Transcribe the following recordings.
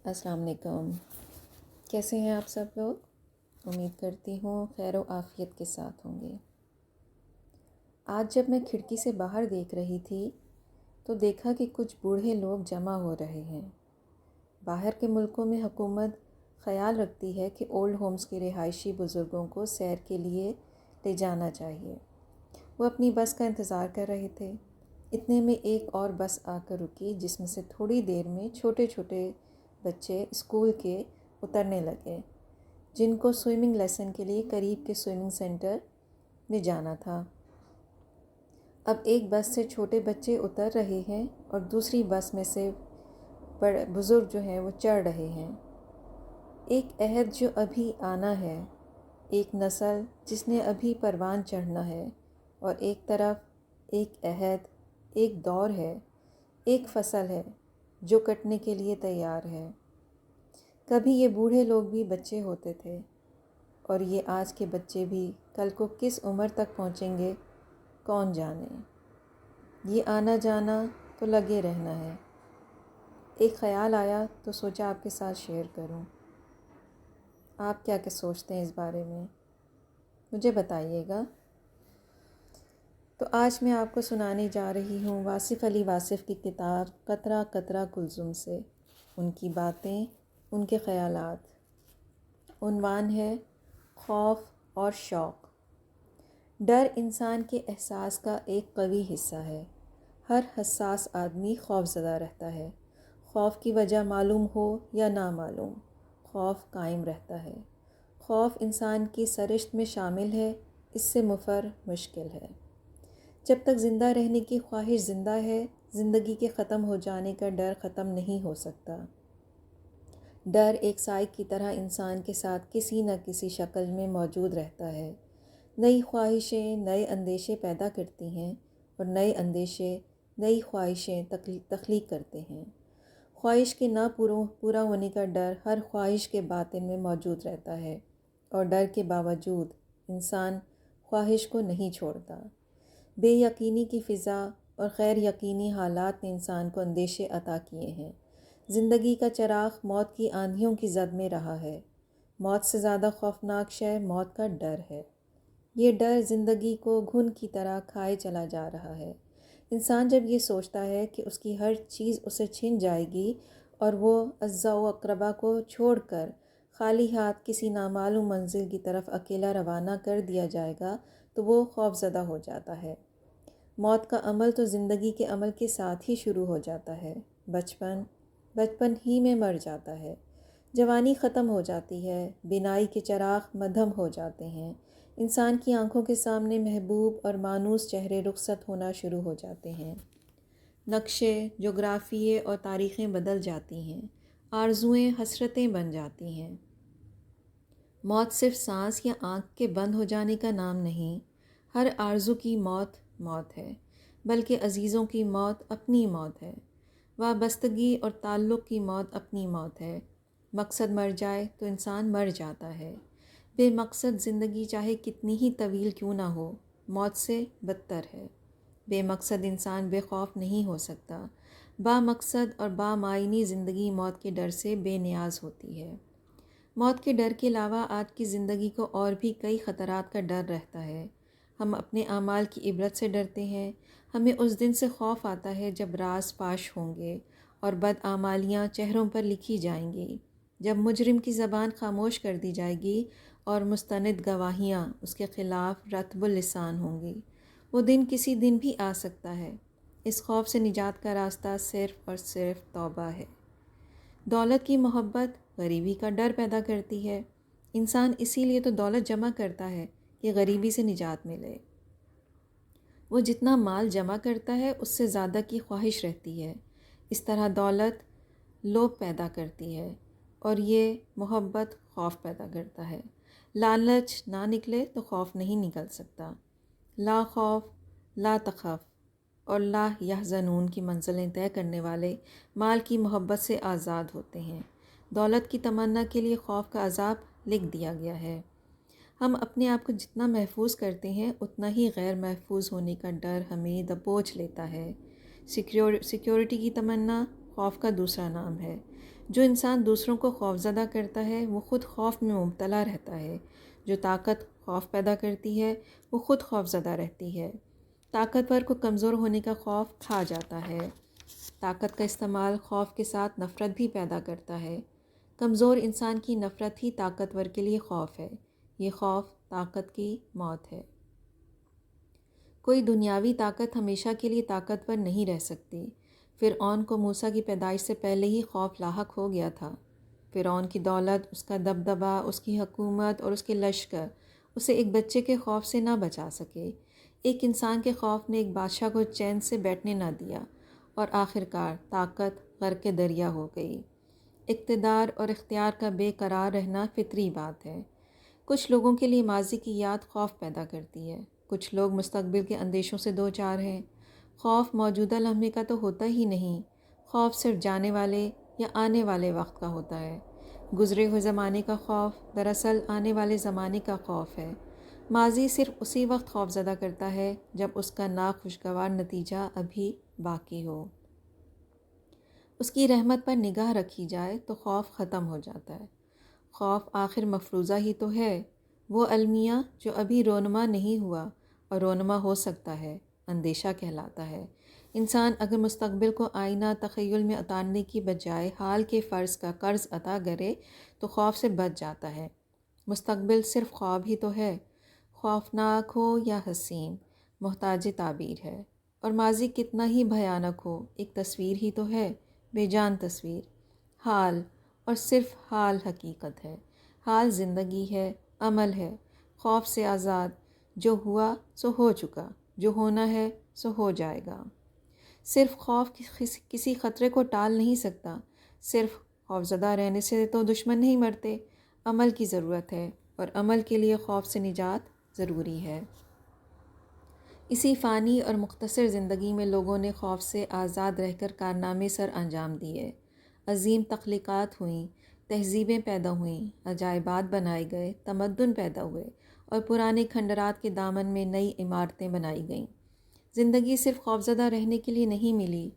السلام علیکم، کیسے ہیں آپ سب لوگ؟ امید کرتی ہوں خیر و عافیت کے ساتھ ہوں گے۔ آج جب میں کھڑکی سے باہر دیکھ رہی تھی تو دیکھا کہ کچھ بوڑھے لوگ جمع ہو رہے ہیں۔ باہر کے ملکوں میں حکومت خیال رکھتی ہے کہ اولڈ ہومز کے رہائشی بزرگوں کو سیر کے لیے لے جانا چاہیے۔ وہ اپنی بس کا انتظار کر رہے تھے، اتنے میں ایک اور بس آ کر رکی جس میں سے تھوڑی دیر میں چھوٹے چھوٹے بچے اسکول کے اترنے لگے جن کو سوئمنگ لیسن کے لیے قریب کے سوئمنگ سینٹر میں جانا تھا۔ اب ایک بس سے چھوٹے بچے اتر رہے ہیں اور دوسری بس میں سے بڑے بزرگ جو ہیں وہ چڑھ رہے ہیں۔ ایک عہد جو ابھی آنا ہے، ایک نسل جس نے ابھی پروان چڑھنا ہے، اور ایک طرف ایک عہد، ایک دور ہے، ایک فصل ہے جو کٹنے کے لیے تیار ہے۔ کبھی یہ بوڑھے لوگ بھی بچے ہوتے تھے، اور یہ آج کے بچے بھی کل کو کس عمر تک پہنچیں گے کون جانے۔ یہ آنا جانا تو لگے رہنا ہے۔ ایک خیال آیا تو سوچا آپ کے ساتھ شیئر کروں۔ آپ کیا سوچتے ہیں اس بارے میں؟ مجھے بتائیے گا۔ تو آج میں آپ کو سنانے جا رہی ہوں واصف علی واصف کی کتاب قطرہ قطرہ کلثوم سے، ان کی باتیں، ان کے خیالات۔ عنوان ہے خوف اور شوق۔ ڈر انسان کے احساس کا ایک قوی حصہ ہے۔ ہر حساس آدمی خوف زدہ رہتا ہے، خوف کی وجہ معلوم ہو یا نامعلوم، خوف قائم رہتا ہے۔ خوف انسان کی سرشت میں شامل ہے، اس سے مفر مشکل ہے۔ جب تک زندہ رہنے کی خواہش زندہ ہے، زندگی کے ختم ہو جانے کا ڈر ختم نہیں ہو سکتا۔ ڈر ایک سائے کی طرح انسان کے ساتھ کسی نہ کسی شکل میں موجود رہتا ہے۔ نئی خواہشیں نئے اندیشے پیدا کرتی ہیں، اور نئے اندیشے نئی خواہشیں تخلیق کرتے ہیں۔ خواہش کے نہ پورا ہونے کا ڈر ہر خواہش کے باطن میں موجود رہتا ہے، اور ڈر کے باوجود انسان خواہش کو نہیں چھوڑتا۔ بے یقینی کی فضا اور غیر یقینی حالات نے انسان کو اندیشے عطا کیے ہیں۔ زندگی کا چراغ موت کی آندھیوں کی زد میں رہا ہے۔ موت سے زیادہ خوفناک شے موت کا ڈر ہے۔ یہ ڈر زندگی کو گھن کی طرح کھائے چلا جا رہا ہے۔ انسان جب یہ سوچتا ہے کہ اس کی ہر چیز اسے چھن جائے گی اور وہ اعزاء و اقربا کو چھوڑ کر خالی ہاتھ کسی نامعلوم منزل کی طرف اکیلا روانہ کر دیا جائے گا، تو وہ خوف زدہ ہو جاتا ہے۔ موت کا عمل تو زندگی کے عمل کے ساتھ ہی شروع ہو جاتا ہے۔ بچپن ہی میں مر جاتا ہے، جوانی ختم ہو جاتی ہے، بینائی کے چراغ مدھم ہو جاتے ہیں، انسان کی آنکھوں کے سامنے محبوب اور مانوس چہرے رخصت ہونا شروع ہو جاتے ہیں، نقشے، جغرافیے اور تاریخیں بدل جاتی ہیں، آرزوئیں حسرتیں بن جاتی ہیں۔ موت صرف سانس یا آنکھ کے بند ہو جانے کا نام نہیں، ہر آرزو کی موت موت ہے، بلکہ عزیزوں کی موت اپنی موت ہے، وابستگی اور تعلق کی موت اپنی موت ہے۔ مقصد مر جائے تو انسان مر جاتا ہے۔ بے مقصد زندگی چاہے کتنی ہی طویل کیوں نہ ہو، موت سے بدتر ہے۔ بے مقصد انسان بے خوف نہیں ہو سکتا۔ با مقصد اور با معنی زندگی موت کے ڈر سے بے نیاز ہوتی ہے۔ موت کے ڈر کے علاوہ آج کی زندگی کو اور بھی کئی خطرات کا ڈر رہتا ہے۔ ہم اپنے اعمال کی عبرت سے ڈرتے ہیں۔ ہمیں اس دن سے خوف آتا ہے جب راز فاش ہوں گے اور بدعمالیاں چہروں پر لکھی جائیں گی، جب مجرم کی زبان خاموش کر دی جائے گی اور مستند گواہیاں اس کے خلاف رطب اللسان ہوں گی۔ وہ دن کسی دن بھی آ سکتا ہے۔ اس خوف سے نجات کا راستہ صرف اور صرف توبہ ہے۔ دولت کی محبت غریبی کا ڈر پیدا کرتی ہے۔ انسان اسی لیے تو دولت جمع کرتا ہے کہ غریبی سے نجات ملے۔ وہ جتنا مال جمع کرتا ہے اس سے زیادہ کی خواہش رہتی ہے۔ اس طرح دولت لوبھ پیدا کرتی ہے، اور یہ محبت خوف پیدا کرتا ہے۔ لالچ نہ نکلے تو خوف نہیں نکل سکتا۔ لا خوف لا تخف اور لا یحزنون کی منزلیں طے کرنے والے مال کی محبت سے آزاد ہوتے ہیں۔ دولت کی تمنا کے لیے خوف کا عذاب لکھ دیا گیا ہے۔ ہم اپنے آپ کو جتنا محفوظ کرتے ہیں اتنا ہی غیر محفوظ ہونے کا ڈر ہمیں دبوچ لیتا ہے۔ سیکیورٹی کی تمنا خوف کا دوسرا نام ہے۔ جو انسان دوسروں کو خوفزدہ کرتا ہے وہ خود خوف میں مبتلا رہتا ہے۔ جو طاقت خوف پیدا کرتی ہے وہ خود خوفزدہ رہتی ہے۔ طاقتور کو کمزور ہونے کا خوف کھا جاتا ہے۔ طاقت کا استعمال خوف کے ساتھ نفرت بھی پیدا کرتا ہے۔ کمزور انسان کی نفرت ہی طاقتور کے لیے خوف ہے۔ یہ خوف طاقت کی موت ہے۔ کوئی دنیاوی طاقت ہمیشہ کے لیے طاقتور نہیں رہ سکتی۔ فرعون کو موسیٰ کی پیدائش سے پہلے ہی خوف لاحق ہو گیا تھا۔ فرعون کی دولت، اس کا دبدبہ، اس کی حکومت اور اس کے لشکر اسے ایک بچے کے خوف سے نہ بچا سکے۔ ایک انسان کے خوف نے ایک بادشاہ کو چین سے بیٹھنے نہ دیا اور آخرکار طاقت غرق دریا ہو گئی۔ اقتدار اور اختیار کا بے قرار رہنا فطری بات ہے۔ کچھ لوگوں کے لیے ماضی کی یاد خوف پیدا کرتی ہے۔ کچھ لوگ مستقبل کے اندیشوں سے دوچار ہیں۔ خوف موجودہ لمحے کا تو ہوتا ہی نہیں۔ خوف صرف جانے والے یا آنے والے وقت کا ہوتا ہے۔ گزرے ہوئے زمانے کا خوف دراصل آنے والے زمانے کا خوف ہے۔ ماضی صرف اسی وقت خوف زدہ کرتا ہے جب اس کا ناخوشگوار نتیجہ ابھی باقی ہو۔ اس کی رحمت پر نگاہ رکھی جائے تو خوف ختم ہو جاتا ہے۔ خوف آخر مفروضہ ہی تو ہے، وہ المیہ جو ابھی رونما نہیں ہوا اور رونما ہو سکتا ہے، اندیشہ کہلاتا ہے۔ انسان اگر مستقبل کو آئینہ تخیل میں اتارنے کی بجائے حال کے فرض کا قرض ادا کرے تو خوف سے بچ جاتا ہے۔ مستقبل صرف خواب ہی تو ہے، خوفناک ہو یا حسین، محتاج تعبیر ہے۔ اور ماضی کتنا ہی بھیانک ہو، ایک تصویر ہی تو ہے، بے جان تصویر۔ حال اور صرف حال حقیقت ہے۔ حال زندگی ہے، عمل ہے، خوف سے آزاد۔ جو ہوا سو ہو چکا، جو ہونا ہے سو ہو جائے گا۔ صرف خوف کسی خطرے کو ٹال نہیں سکتا۔ صرف خوفزدہ رہنے سے تو دشمن نہیں مرتے۔ عمل کی ضرورت ہے اور عمل کے لیے خوف سے نجات ضروری ہے۔ اسی فانی اور مختصر زندگی میں لوگوں نے خوف سے آزاد رہ کر کارنامے سر انجام دیے۔ عظیم تخلیقات ہوئیں، تہذیبیں پیدا ہوئیں، عجائبات بنائے گئے، تمدن پیدا ہوئے اور پرانے کھنڈرات کے دامن میں نئی عمارتیں بنائی گئیں۔ زندگی صرف خوفزدہ رہنے کے لیے نہیں ملی۔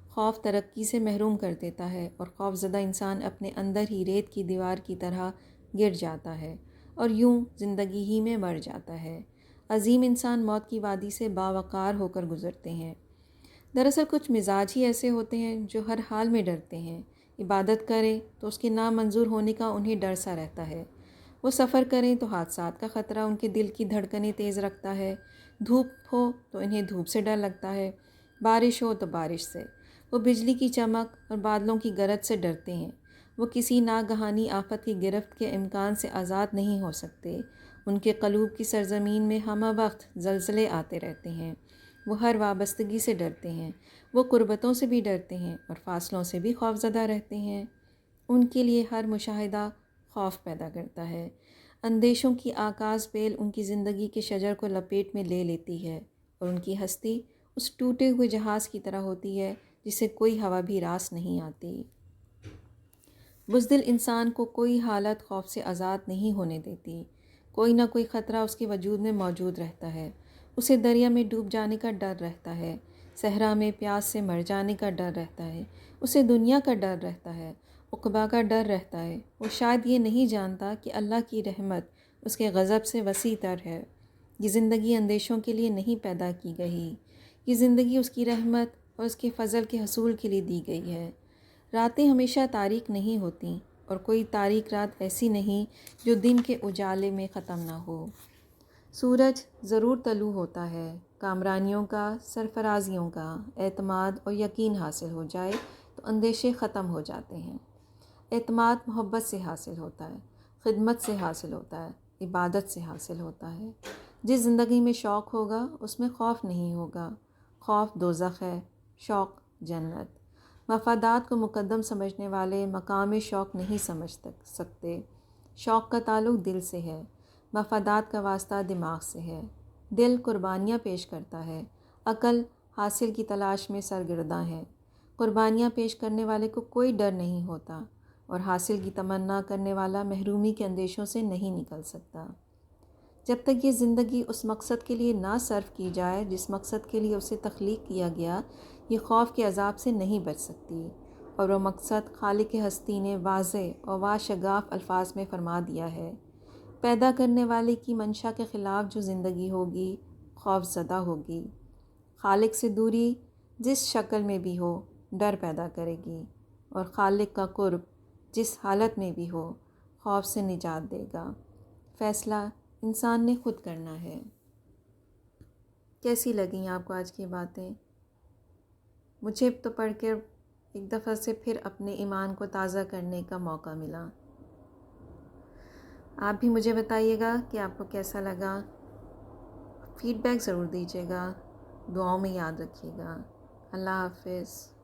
خوف ترقی سے محروم کر دیتا ہے اور خوفزدہ انسان اپنے اندر ہی ریت کی دیوار کی طرح گر جاتا ہے اور یوں زندگی ہی میں مر جاتا ہے۔ عظیم انسان موت کی وادی سے باوقار ہو کر گزرتے ہیں۔ دراصل کچھ مزاج ہی ایسے ہوتے ہیں جو ہر حال میں ڈرتے ہیں۔ عبادت کریں تو اس کے نامنظور ہونے کا انہیں ڈر سا رہتا ہے۔ وہ سفر کریں تو حادثات کا خطرہ ان کے دل کی دھڑکنیں تیز رکھتا ہے۔ دھوپ ہو تو انہیں دھوپ سے ڈر لگتا ہے، بارش ہو تو بارش سے۔ وہ بجلی کی چمک اور بادلوں کی گرج سے ڈرتے ہیں۔ وہ کسی ناگہانی آفت کی گرفت کے امکان سے آزاد نہیں ہو سکتے۔ ان کے قلوب کی سرزمین میں ہمہ وقت زلزلے آتے رہتے ہیں۔ وہ ہر وابستگی سے ڈرتے ہیں۔ وہ قربتوں سے بھی ڈرتے ہیں اور فاصلوں سے بھی خوفزدہ رہتے ہیں۔ ان کے لیے ہر مشاہدہ خوف پیدا کرتا ہے۔ اندیشوں کی آکاز بیل ان کی زندگی کے شجر کو لپیٹ میں لے لیتی ہے اور ان کی ہستی اس ٹوٹے ہوئے جہاز کی طرح ہوتی ہے جسے کوئی ہوا بھی راس نہیں آتی۔ بزدل انسان کو کوئی حالت خوف سے آزاد نہیں ہونے دیتی۔ کوئی نہ کوئی خطرہ اس کے وجود میں موجود رہتا ہے۔ اسے دریا میں ڈوب جانے کا ڈر رہتا ہے، صحرا میں پیاس سے مر جانے کا ڈر رہتا ہے، اسے دنیا کا ڈر رہتا ہے، عقبہ کا ڈر رہتا ہے۔ وہ شاید یہ نہیں جانتا کہ اللہ کی رحمت اس کے غضب سے وسیع تر ہے۔ یہ زندگی اندیشوں کے لیے نہیں پیدا کی گئی، یہ زندگی اس کی رحمت اور اس کے فضل کے حصول کے لیے دی گئی ہے۔ راتیں ہمیشہ تاریک نہیں ہوتیں اور کوئی تاریک رات ایسی نہیں جو دن کے اجالے میں ختم نہ ہو۔ سورج ضرور طلوع ہوتا ہے۔ کامرانیوں کا، سرفرازیوں کا اعتماد اور یقین حاصل ہو جائے تو اندیشے ختم ہو جاتے ہیں۔ اعتماد محبت سے حاصل ہوتا ہے، خدمت سے حاصل ہوتا ہے، عبادت سے حاصل ہوتا ہے۔ جس زندگی میں شوق ہوگا اس میں خوف نہیں ہوگا۔ خوف دوزخ ہے، شوق جنت۔ مفادات کو مقدم سمجھنے والے مقام شوق نہیں سمجھ سکتے۔ شوق کا تعلق دل سے ہے، مفادات کا واسطہ دماغ سے ہے۔ دل قربانیاں پیش کرتا ہے، عقل حاصل کی تلاش میں سرگرداں ہے۔ قربانیاں پیش کرنے والے کو کوئی ڈر نہیں ہوتا اور حاصل کی تمنا کرنے والا محرومی کے اندیشوں سے نہیں نکل سکتا۔ جب تک یہ زندگی اس مقصد کے لیے نہ صرف کی جائے جس مقصد کے لیے اسے تخلیق کیا گیا، یہ خوف کے عذاب سے نہیں بچ سکتی۔ اور وہ مقصد خالق ہستی نے واضح اور واشگاف الفاظ میں فرما دیا ہے۔ پیدا کرنے والے کی منشا کے خلاف جو زندگی ہوگی خوف زدہ ہوگی۔ خالق سے دوری جس شکل میں بھی ہو ڈر پیدا کرے گی، اور خالق کا قرب جس حالت میں بھی ہو خوف سے نجات دے گا۔ فیصلہ انسان نے خود کرنا ہے۔ کیسی لگیں آپ کو آج کی باتیں؟ مجھے تو پڑھ کے ایک دفعہ سے پھر اپنے ایمان کو تازہ کرنے کا موقع ملا۔ آپ بھی مجھے بتائیے گا کہ آپ کو کیسا لگا، فیڈ بیک ضرور دیجیے گا، دعاؤں میں یاد رکھیے گا۔ اللہ حافظ۔